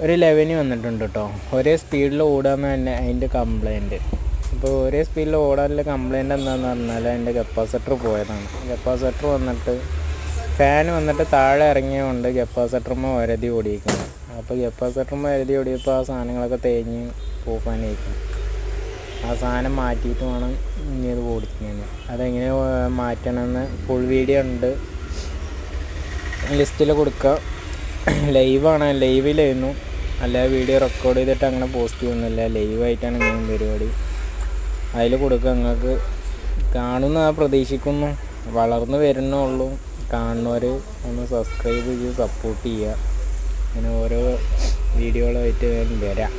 ഒരു ലെവന് വന്നിട്ടുണ്ട് കേട്ടോ. ഒരേ സ്പീഡിൽ ഓടാന്ന് തന്നെ അതിൻ്റെ കംപ്ലൈൻറ്റ്. ഇപ്പോൾ ഒരേ സ്പീഡിൽ ഓടാനുള്ള കംപ്ലൈൻറ്റ് എന്താണെന്ന് പറഞ്ഞാൽ അതിൻ്റെ കപ്പാസിറ്റർ പോയതാണ്. കപ്പാസിറ്റർ വന്നിട്ട് ഫാൻ വന്നിട്ട് താഴെ ഇറങ്ങിയതുകൊണ്ട് കപ്പാസിറ്ററുമ്പോൾ വരതി ഓടിയിരിക്കുന്നു. അപ്പോൾ കപ്പാസിറ്ററുമ്പോൾ വരതി ഓടിയപ്പോൾ ആ സാധനങ്ങളൊക്കെ തേഞ്ഞ് പോകാനായിരിക്കും. ആ സാധനം മാറ്റിയിട്ട് വേണം ഇനി ഇത് ഓടിക്കാൻ. അതെങ്ങനെ മാറ്റണമെന്ന് ഫുൾ വീഡിയോ ഉണ്ട്, ലിസ്റ്റിൽ കൊടുക്കുക. ലൈവാണ്, ലൈവിലായിരുന്നു, അല്ലാതെ വീഡിയോ റെക്കോർഡ് ചെയ്തിട്ട് അങ്ങനെ പോസ്റ്റ് ചെയ്യുന്നില്ല. ലൈവായിട്ടാണ് ഇങ്ങനെ പരിപാടി. അതിൽ കൊടുക്കുക. നിങ്ങൾക്ക് കാണുന്ന പ്രതീക്ഷിക്കുന്നു. വളർന്നു വരുന്നുള്ളൂ. കാണുന്നവർ ഒന്ന് സബ്സ്ക്രൈബ് ചെയ്ത് സപ്പോർട്ട് ചെയ്യുക. അങ്ങനെ ഓരോ വീഡിയോകളായിട്ട് വരാം.